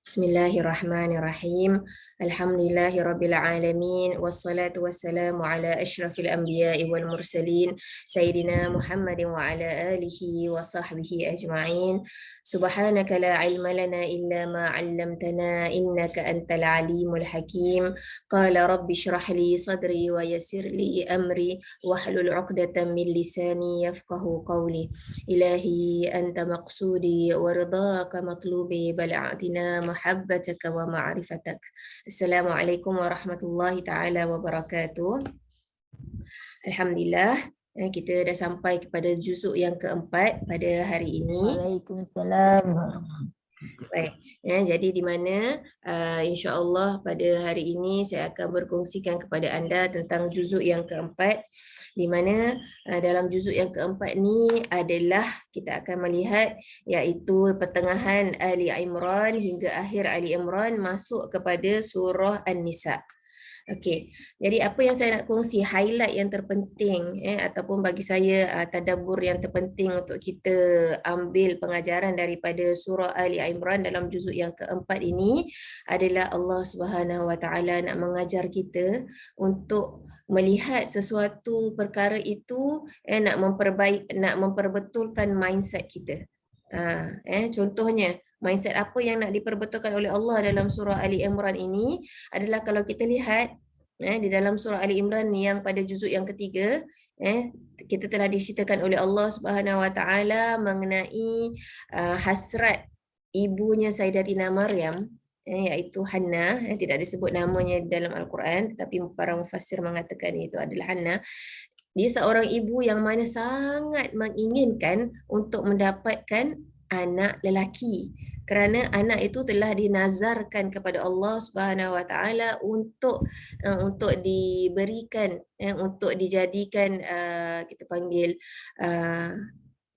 Bismillahirrahmanirrahim. Alhamdulillahirabbil alamin wassalatu wassalamu ala asyrafil anbiya'i wal mursalin sayyidina Muhammadin wa ala alihi wa sahbihi ajma'in. Subhanaka la ilma lana illa ma 'allamtana innaka antal alimul hakim. Qala rabbi shrah li sadri wa yassir li amri wahlul 'uqdatam min lisani yafqahu qawli. Ilahi anta maqsudi wa ridaka matlubi bal a'tina mahabbataka wa ma'rifatak. Assalamualaikum warahmatullahi taala wabarakatuh. Alhamdulillah, kita dah sampai kepada juzuk yang keempat pada hari ini. Waalaikumsalam. Baik, jadi di mana insya-Allah pada hari ini saya akan berkongsikan kepada anda tentang juzuk yang keempat, di mana dalam juzuk yang keempat ni adalah kita akan melihat iaitu pertengahan Ali Imran hingga akhir Ali Imran masuk kepada surah An-Nisa. Okey, jadi apa yang saya nak kongsi, highlight yang terpenting ataupun bagi saya tadabbur yang terpenting untuk kita ambil pengajaran daripada surah Ali Imran dalam juzuk yang keempat ini adalah Allah Subhanahu Wa Taala nak mengajar kita untuk melihat sesuatu perkara itu nak memperbetulkan mindset kita. Contohnya mindset apa yang nak diperbetulkan oleh Allah dalam surah Ali Imran ini adalah kalau kita lihat di dalam surah Ali Imran yang pada juzuk yang ketiga kita telah diceritakan oleh Allah Subhanahu Wa Taala mengenai hasrat ibunya Sayyidatina Maryam iaitu Hannah, tidak disebut namanya dalam Al-Quran tetapi para mufassir mengatakan itu adalah Hannah. Dia seorang ibu yang mana sangat menginginkan untuk mendapatkan anak lelaki, kerana anak itu telah dinazarkan kepada Allah Subhanahu Wa Taala untuk diberikan, untuk dijadikan kita panggil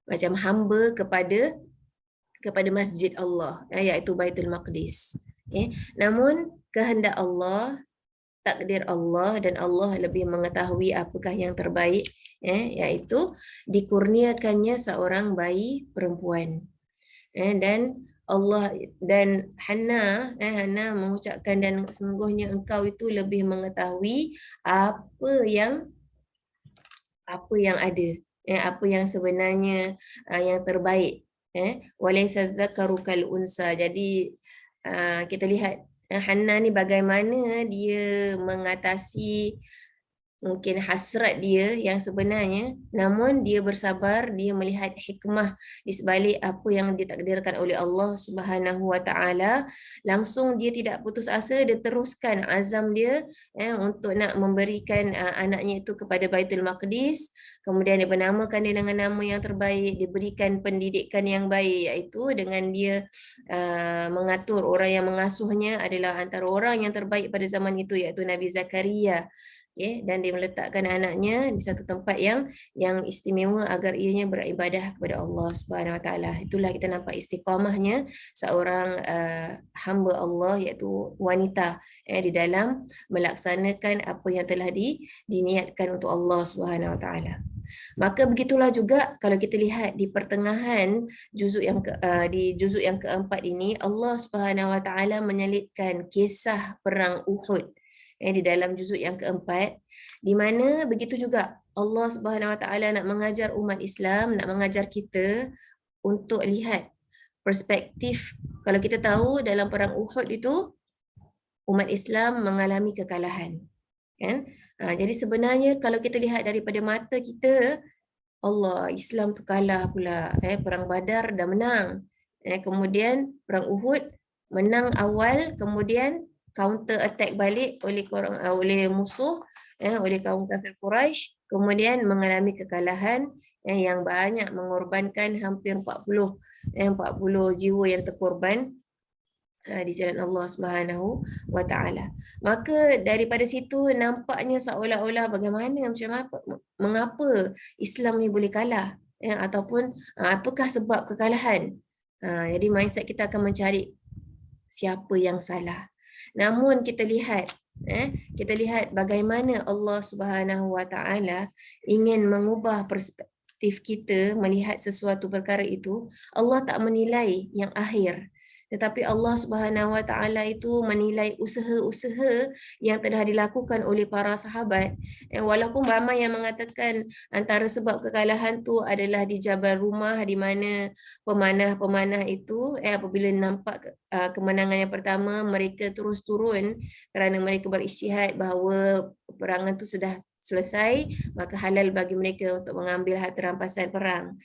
macam hamba kepada masjid Allah, iaitu Baitul Maqdis. Namun kehendak Allah, takdir Allah, dan Allah lebih mengetahui apakah yang terbaik, iaitu dikurniakannya seorang bayi perempuan. Dan Allah dan Hannah mengucapkan, dan sesungguhnya engkau itu lebih mengetahui apa yang ada, apa yang sebenarnya yang terbaik. Walaysa dzakaru kal unsa. Jadi kita lihat Hannah ni bagaimana dia mengatasi mungkin hasrat dia yang sebenarnya, namun dia bersabar, dia melihat hikmah di sebalik apa yang ditakdirkan oleh Allah Subhanahu Wa Taala. Langsung dia tidak putus asa, dia teruskan azam dia untuk nak memberikan anaknya itu kepada Baitul Maqdis. Kemudian dia menamakan dia dengan nama yang terbaik, diberikan pendidikan yang baik, iaitu dengan dia mengatur orang yang mengasuhnya adalah antara orang yang terbaik pada zaman itu, iaitu Nabi Zakaria. Dan dia meletakkan anaknya di satu tempat yang istimewa agar ianya beribadah kepada Allah Subhanahu Wa Taala. Itulah kita nampak istiqamahnya seorang hamba Allah, iaitu wanita di dalam melaksanakan apa yang telah diniatkan untuk Allah Subhanahu Wa Taala. Maka begitulah juga kalau kita lihat di pertengahan juzuk di juzuk yang keempat ini, Allah Subhanahu Wa Taala menyelitkan kisah perang Uhud di dalam juzuk yang keempat, di mana begitu juga Allah Subhanahu Wa Taala nak mengajar umat Islam, nak mengajar kita untuk lihat perspektif. Kalau kita tahu dalam perang Uhud itu umat Islam mengalami kekalahan, kan? Jadi sebenarnya kalau kita lihat daripada mata kita, Allah, Islam tu kalah pula. Perang Badar dah menang, kemudian perang Uhud menang awal, kemudian counter attack balik oleh musuh, oleh kaum kafir Quraisy, kemudian mengalami kekalahan yang banyak, mengorbankan hampir 40 jiwa yang terkorban di jalan Allah Subhanahu Wa Taala. Maka daripada situ nampaknya seolah-olah mengapa Islam ni boleh kalah, ataupun apakah sebab kekalahan. Jadi mindset kita akan mencari siapa yang salah. Namun kita lihat bagaimana Allah Subhanahu Wa Taala ingin mengubah perspektif kita melihat sesuatu perkara itu. Allah tak menilai yang akhir, tetapi Allah Subhanahu Wa Taala itu menilai usaha-usaha yang telah dilakukan oleh para sahabat. Walaupun ramai yang mengatakan antara sebab kekalahan tu adalah di Jabal Rumah, di mana pemanah-pemanah itu apabila nampak kemenangan yang pertama, mereka terus turun kerana mereka berisytihad bahawa peperangan tu sudah selesai, maka halal bagi mereka untuk mengambil harta rampasan perang.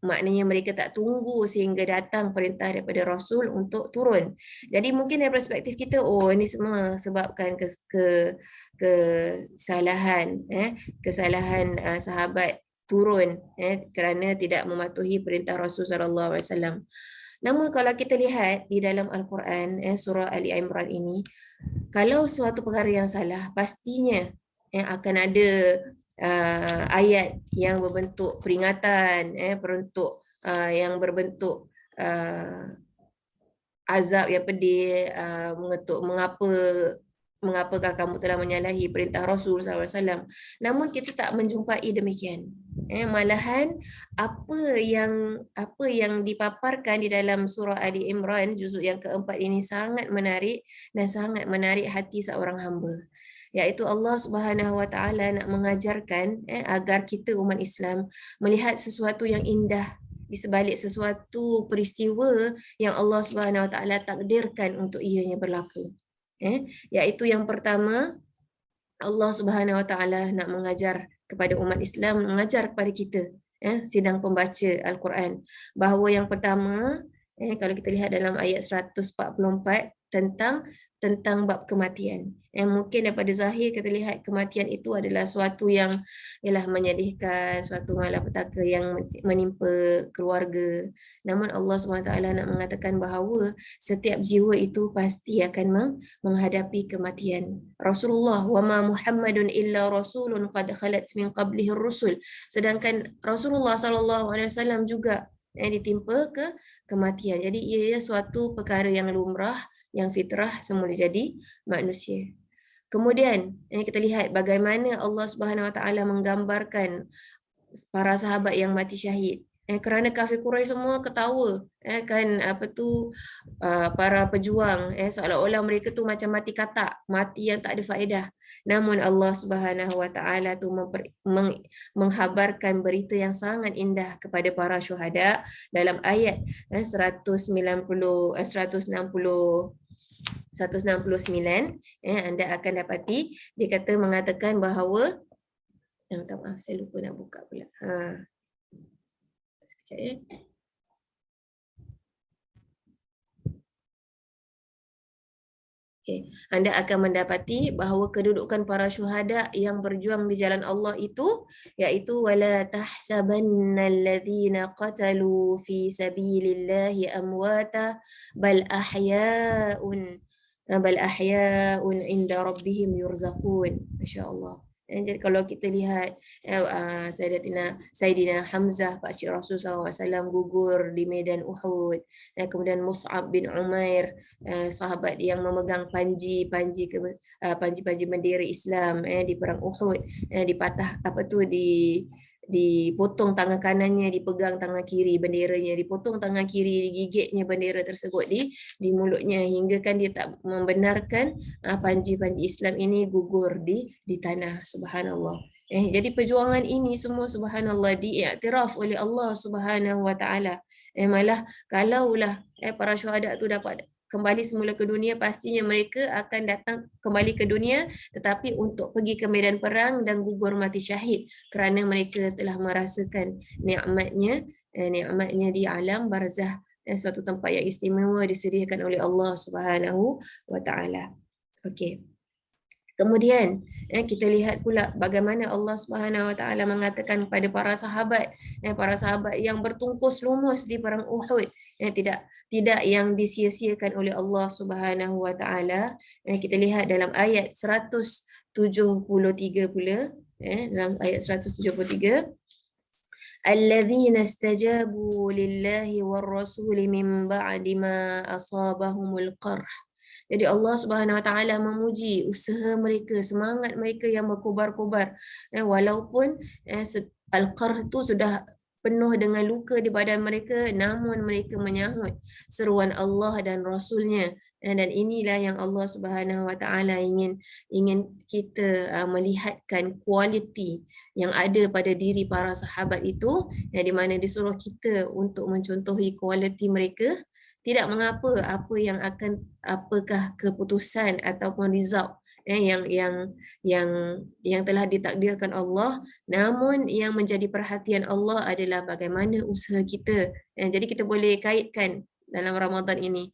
Maknanya mereka tak tunggu sehingga datang perintah daripada Rasul untuk turun. Jadi mungkin dari perspektif kita, ini semua sebabkan kesalahan sahabat turun kerana tidak mematuhi perintah Rasul sallallahu alaihi wasallam. Namun kalau kita lihat di dalam Al-Quran, surah Ali Imran ini, kalau suatu perkara yang salah, pastinya akan ada ayat yang berbentuk peringatan, yang berbentuk azab yang pedih, mengetuk mengapakah kamu telah menyalahi perintah Rasul SAW. Namun kita tak menjumpai demikian. Malahan apa yang dipaparkan di dalam surah Ali Imran juzuk yang keempat ini sangat menarik dan sangat menarik hati seorang hamba. Iaitu Allah Subhanahu Wa Taala nak mengajarkan agar kita umat Islam melihat sesuatu yang indah di sebalik sesuatu peristiwa yang Allah Subhanahu Wa Taala takdirkan untuk ianya berlaku. Iaitu yang pertama, Allah Subhanahu Wa Taala nak mengajar kepada umat Islam, mengajar kepada kita sidang pembaca Al-Quran, bahawa yang pertama, kalau kita lihat dalam ayat 144 tentang bab kematian. Mungkin daripada zahir kita lihat kematian itu adalah suatu yang ialah menyedihkan, suatu malapetaka yang menimpa keluarga. Namun Allah SWT nak mengatakan bahawa setiap jiwa itu pasti akan menghadapi kematian. Rasulullah, wa ma Muhammadun illa rasulun qad khalat min qablihi rusul. Sedangkan Rasulullah SAW juga ditimpa kematian. Jadi ia suatu perkara yang lumrah, yang fitrah semula jadi manusia. Kemudian kita lihat bagaimana Allah Subhanahu Wa Taala menggambarkan para sahabat yang mati syahid. Kerana kafir Quraisy semua ketawa para pejuang seolah-olah mereka tu macam mati katak, mati yang tak ada faedah. Namun Allah Subhanahu Wa Taala tu menghabarkan berita yang sangat indah kepada para syuhada dalam ayat 169 anda akan dapati dia kata mengatakan bahawa minta maaf saya lupa nak buka pula. Sekejap ya. Anda akan mendapati bahawa kedudukan para syuhada yang berjuang di jalan Allah itu iaitu wala tahsabannal ladzina qatalu fi sabilillahi amwata bal ahya'un inda rabbihim yurzaqun. Masya-Allah. Jadi kalau kita lihat Sayyidina Hamzah pakcik Rasul SAW gugur di medan Uhud, kemudian Mus'ab bin Umair sahabat yang memegang panji bendera Islam di perang Uhud, dipatah dipotong tangan kanannya, dipegang tangan kiri benderanya, dipotong tangan kiri, digigitnya bendera tersebut di mulutnya, hingga kan dia tak membenarkan panji-panji Islam ini gugur di tanah. Subhanallah. Jadi perjuangan ini semua subhanallah diiktiraf oleh Allah Subhanahu Wa Taala. Malah kalaulah para syuhada tu dapat kembali semula ke dunia, pastinya mereka akan datang kembali ke dunia tetapi untuk pergi ke medan perang dan gugur mati syahid kerana mereka telah merasakan nikmatnya di alam barzah, suatu tempat yang istimewa disediakan oleh Allah Subhanahu Wa Taala. Okey. Kemudian kita lihat pula bagaimana Allah Subhanahu Wa Taala mengatakan kepada para sahabat yang bertungkus lumus di perang Uhud, tidak yang disia-siakan oleh Allah Subhanahu Wa Taala. Kita lihat dalam ayat 173 pula, dalam ayat 173, alladzina istajabu lillahi war rasuli min ba'di ma asabahumul qarh. Jadi Allah Subhanahu Wa Taala memuji usaha mereka, semangat mereka yang berkobar-kobar, walaupun al-qarh itu sudah penuh dengan luka di badan mereka, namun mereka menyahut seruan Allah dan Rasulnya. Dan inilah yang Allah Subhanahu Wa Taala ingin kita melihatkan kualiti yang ada pada diri para sahabat itu, yang di mana disuruh kita untuk mencontohi kualiti mereka. Tidak mengapa apakah keputusan ataupun result yang telah ditakdirkan Allah, namun yang menjadi perhatian Allah adalah bagaimana usaha kita. Jadi kita boleh kaitkan dalam Ramadan ini,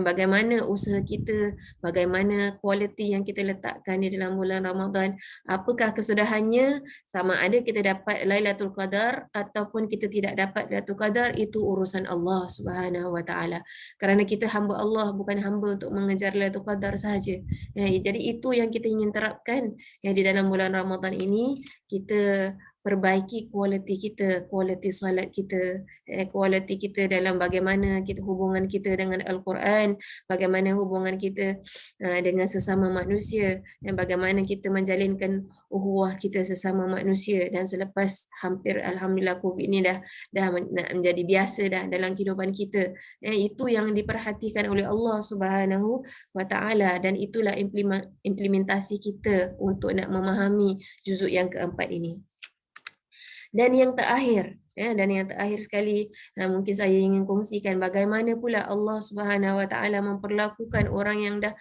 bagaimana usaha kita, bagaimana kualiti yang kita letakkan di dalam bulan Ramadan. Apakah kesudahannya, sama ada kita dapat Lailatul Qadar ataupun kita tidak dapat Lailatul Qadar, itu urusan Allah Subhanahu Wa Taala. Kerana kita hamba Allah, bukan hamba untuk mengejar Lailatul Qadar sahaja. Jadi itu yang kita ingin terapkan di dalam bulan Ramadan ini. Kita perbaiki kualiti solat kita, kualiti kita dalam bagaimana hubungan kita dengan Al-Quran, bagaimana hubungan kita dengan sesama manusia, dan bagaimana kita menjalinkan ukhuwah kita sesama manusia. Dan selepas hampir alhamdulillah COVID ni dah nak menjadi biasa dah dalam kehidupan kita, itu yang diperhatikan oleh Allah Subhanahu Wa Taala, dan itulah implementasi kita untuk nak memahami juzuk yang keempat ini. Dan yang terakhir sekali, mungkin saya ingin kongsikan bagaimana pula Allah Subhanahu Wa Taala memperlakukan orang yang dah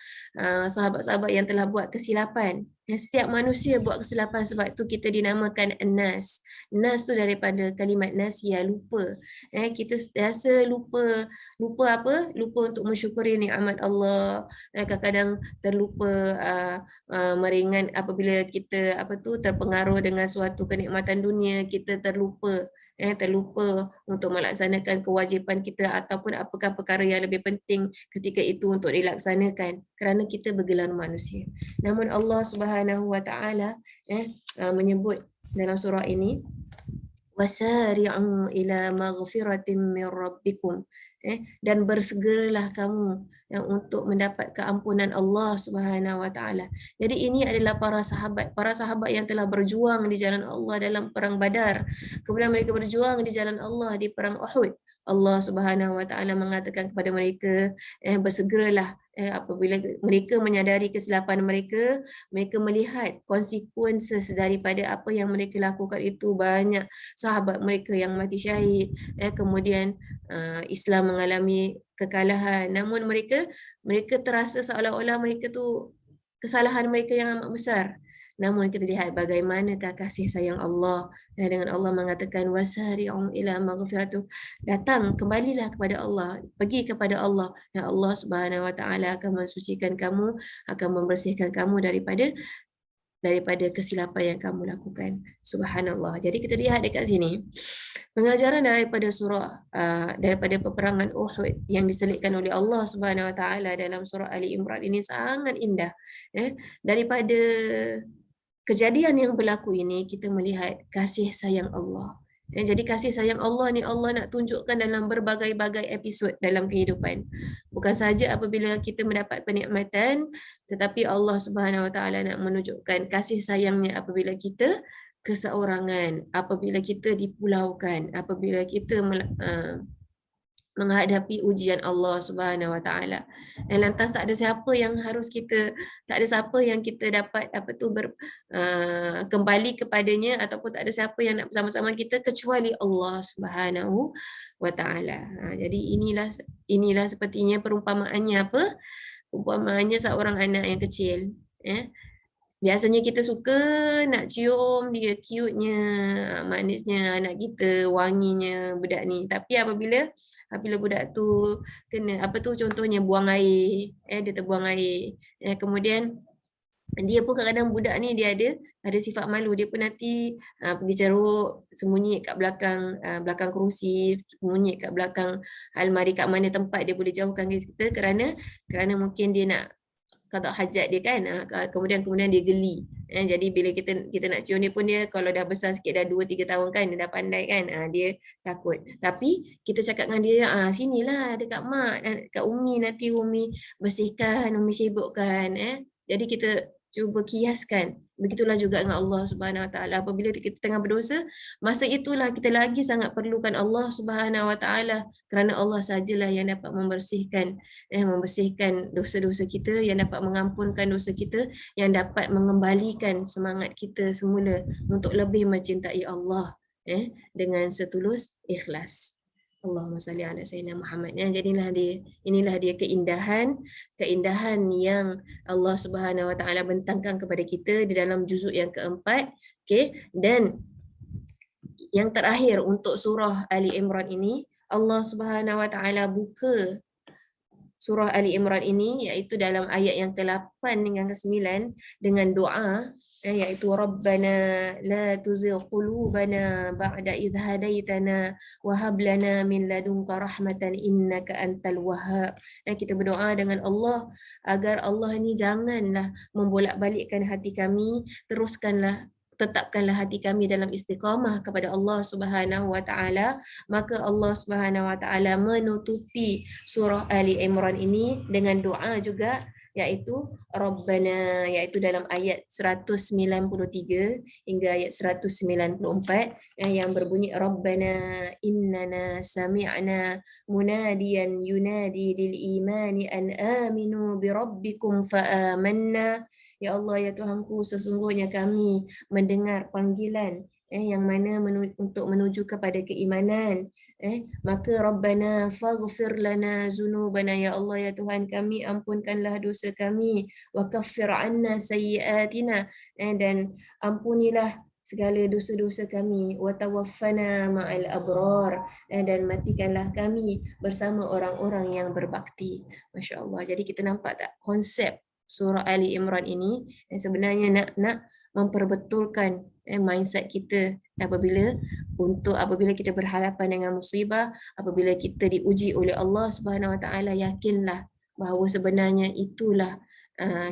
sahabat-sahabat yang telah buat kesilapan. Setiap manusia buat kesilapan, sebab itu kita dinamakan Nas. Nas tu daripada kalimat nasiya, lupa. Kita rasa lupa apa? Lupa untuk mensyukuri nikmat Allah. Kadang-kadang terlupa meringan apabila kita terpengaruh dengan suatu kenikmatan dunia, kita terlupa untuk melaksanakan kewajipan kita ataupun apakah perkara yang lebih penting ketika itu untuk dilaksanakan, kerana kita bergelar manusia. Namun Allah Subhanahu Wa Taala menyebut dalam surah ini, wasari'u ila maghfiratin min rabbikum, dan bersegeralah kamu untuk mendapat keampunan Allah Subhanahu Wa Taala. Jadi ini adalah para sahabat yang telah berjuang di jalan Allah dalam perang Badar. Kemudian mereka berjuang di jalan Allah di perang Uhud. Allah Subhanahu Wa Taala mengatakan kepada mereka, bersegeralah apabila mereka menyadari kesilapan mereka, mereka melihat consequences daripada apa yang mereka lakukan itu. Banyak sahabat mereka yang mati syahid, kemudian Islam mengalami kekalahan. Namun mereka terasa seolah-olah mereka tu kesalahan mereka yang amat besar. Namun kita lihat bagaimanakah kasih sayang Allah, dengan Allah mengatakan wasari'u ila maghfiratu, datang, kembalilah kepada Allah, pergi kepada Allah, dan Allah Subhanahu Wa Taala akan mensucikan kamu, akan membersihkan kamu daripada kesilapan yang kamu lakukan. Subhanallah. Jadi kita lihat dekat sini pengajaran daripada daripada peperangan Uhud yang diselitkan oleh Allah Subhanahu Wa Taala dalam surah Ali Imran ini sangat indah. Daripada kejadian yang berlaku ini, kita melihat kasih sayang Allah. Jadi kasih sayang Allah ni Allah nak tunjukkan dalam berbagai-bagai episod dalam kehidupan. Bukan saja apabila kita mendapat penikmatan, tetapi Allah Subhanahu Wa Taala nak menunjukkan kasih sayangnya apabila kita keseorangan, apabila kita dipulaukan, apabila kita menghadapi ujian Allah Subhanahu Wa Taala. Dan lantas tak ada siapa yang kita dapat kembali kepadanya, ataupun tak ada siapa yang nak bersama-sama kita kecuali Allah Subhanahu Wa Taala. Jadi inilah sepertinya perumpamaannya perumpamaannya seorang anak yang kecil. Biasanya kita suka nak cium dia, cute-nya, manisnya anak kita, wanginya budak ni. Tapi apabila budak tu kena contohnya buang air, dia terbuang air, kemudian dia pun kadang-kadang budak ni dia ada sifat malu. Dia pun nanti pergi ceruk, sembunyi kat belakang kerusi, sembunyi kat belakang almari, kat mana tempat dia boleh jauhkan kita, kerana mungkin dia nak qada hajat dia kan, kemudian dia geli. Jadi bila kita nak cium dia pun, dia kalau dah besar sikit, dah 2-3 tahun kan, dia dah pandai kan, dia takut. Tapi kita cakap dengan dia, sinilah dekat mak, dekat Umi, nanti Umi bersihkan, Umi sibukkan. Jadi kita cuba kiaskan. Begitulah juga dengan Allah Subhanahu Wa Taala. Apabila kita tengah berdosa, masa itulah kita lagi sangat perlukan Allah Subhanahu Wa Taala, kerana Allah sajalah yang dapat membersihkan dosa-dosa kita, yang dapat mengampunkan dosa kita, yang dapat mengembalikan semangat kita semula untuk lebih mencintai Allah dengan setulus ikhlas. Allahumma salli ala sayyidina Muhammad. Jadi inilah dia keindahan yang Allah Subhanahu Wa Taala bentangkan kepada kita di dalam juzuk yang keempat. Okey, dan yang terakhir untuk surah Ali Imran ini, Allah Subhanahu Wa Taala buka surah Ali Imran ini iaitu dalam ayat yang ke-8 hingga ke-9 dengan doa, iaitu Rabbana la tuzigh qulubana ba'da idh hadaitana wa hab lana min ladunka rahmatan innaka antal wahhab. Kita berdoa dengan Allah agar Allah ni janganlah membolak-balikkan hati kami, tetapkanlah hati kami dalam istiqamah kepada Allah Subhanahu Wa Taala. Maka Allah Subhanahu Wa Taala menutupi surah Ali Imran ini dengan doa juga, iaitu Rabbana, iaitu dalam ayat 193 hingga ayat 194 yang berbunyi Rabbana innana sami'na munadiyan yunadi lil imani an aminu bi rabbikum fa amanna. Ya Allah, ya Tuhanku, sesungguhnya kami mendengar panggilan yang mana untuk menuju kepada keimanan. Maka Rabbana faghfir lana zunubana, ya Allah, ya Tuhan kami, ampunkanlah dosa kami, wa kaffir anna sayyiatina, dan ampunilah segala dosa-dosa kami, wa tawaffana ma'al abrar, dan matikanlah kami bersama orang-orang yang berbakti. Masya-Allah. Jadi kita nampak tak konsep surah Ali Imran ini sebenarnya nak memperbetulkan mindset kita apabila kita berhadapan dengan musibah, apabila kita diuji oleh Allah Subhanahu Wa Taala, yakinlah bahawa sebenarnya itulah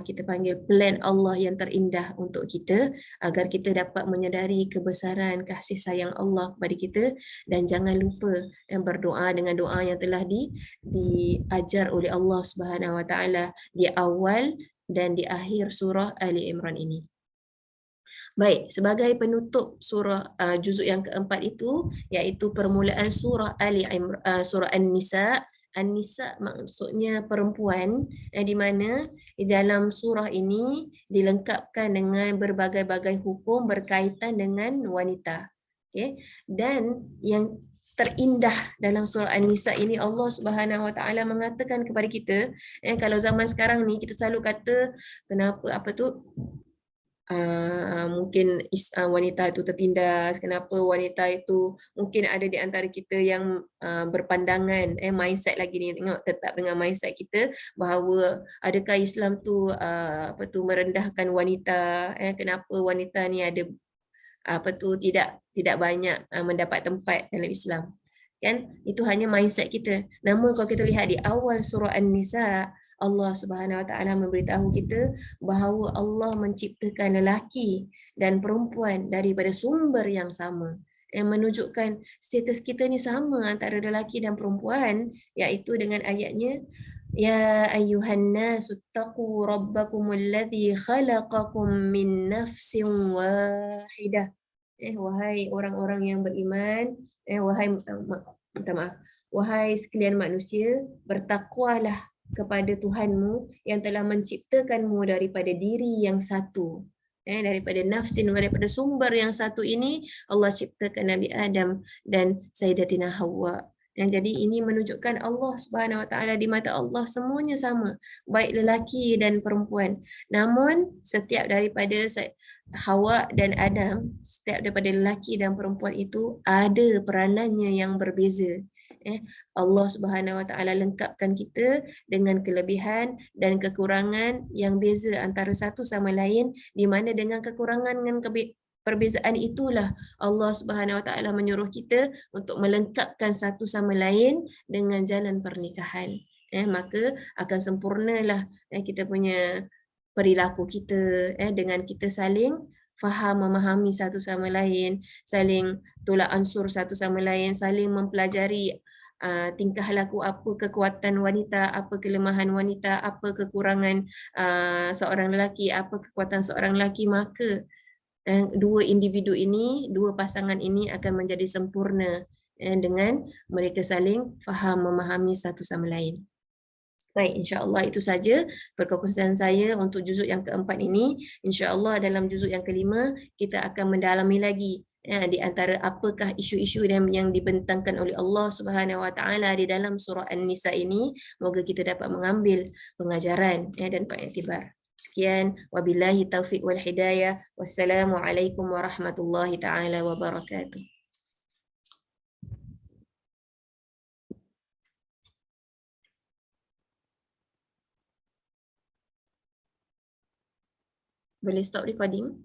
kita panggil plan Allah yang terindah untuk kita, agar kita dapat menyedari kebesaran kasih sayang Allah kepada kita, dan jangan lupa berdoa dengan doa yang telah diajar oleh Allah Subhanahu Wa Taala di awal dan di akhir surah Ali Imran ini. Baik, sebagai penutup surah juzuk yang keempat itu, iaitu permulaan surah Ali Imran, surah An-Nisa. An-Nisa maksudnya perempuan, di mana di dalam surah ini dilengkapkan dengan berbagai-bagai hukum berkaitan dengan wanita. Okay? Dan yang terindah dalam surah An-Nisa ini, Allah Subhanahu Wa Taala mengatakan kepada kita, kalau zaman sekarang ni kita selalu kata kenapa mungkin wanita itu tertindas, kenapa wanita itu, mungkin ada di antara kita yang berpandangan mindset lagi ni, tengok tetap dengan mindset kita bahawa adakah Islam tu merendahkan wanita, kenapa wanita ni ada tidak banyak mendapat tempat dalam Islam, kan? Itu hanya mindset kita. Namun kalau kita lihat di awal surah An-Nisa, Allah Subhanahu Wa Taala memberitahu kita bahawa Allah menciptakan lelaki dan perempuan daripada sumber yang sama, yang menunjukkan status kita ni sama antara lelaki dan perempuan, iaitu dengan ayatnya Ya ayyuhan nasu taqu rabbakumul ladzi khalaqakum min nafsin wahidah. Wahai orang-orang yang beriman, wahai sekalian manusia, bertakwalah kepada Tuhanmu yang telah menciptakanmu daripada diri yang satu, daripada nafsin, daripada sumber yang satu ini Allah ciptakan Nabi Adam dan Sayyidatina Hawa. Jadi ini menunjukkan Allah Subhanahu Wa Taala, di mata Allah semuanya sama, baik lelaki dan perempuan. Namun setiap daripada Hawa dan Adam, setiap daripada lelaki dan perempuan itu ada peranannya yang berbeza. Allah Subhanahu Wa Taala lengkapkan kita dengan kelebihan dan kekurangan yang beza antara satu sama lain, di mana dengan kekurangan dengan perbezaan itulah Allah Subhanahu Wa Taala menyuruh kita untuk melengkapkan satu sama lain dengan jalan pernikahan. Maka akan sempurnalah kita punya perilaku kita, dengan kita saling faham, memahami satu sama lain, saling tolak ansur satu sama lain, saling mempelajari tingkah laku apa kekuatan wanita, apa kelemahan wanita, apa kekurangan seorang lelaki, apa kekuatan seorang lelaki, maka dua individu ini, dua pasangan ini akan menjadi sempurna dengan mereka saling faham, memahami satu sama lain. Baik, insya-Allah itu saja perkongsian saya untuk juzuk yang keempat ini. Insya-Allah dalam juzuk yang kelima kita akan mendalami lagi di antara apakah isu-isu yang dibentangkan oleh Allah Subhanahu Wa Taala di dalam surah An-Nisa ini. Moga kita dapat mengambil pengajaran dan pengiktibar. Sekian, wabillahi taufiq wal hidayah. Wassalamualaikum warahmatullahi taala wabarakatuh. Boleh stop recording?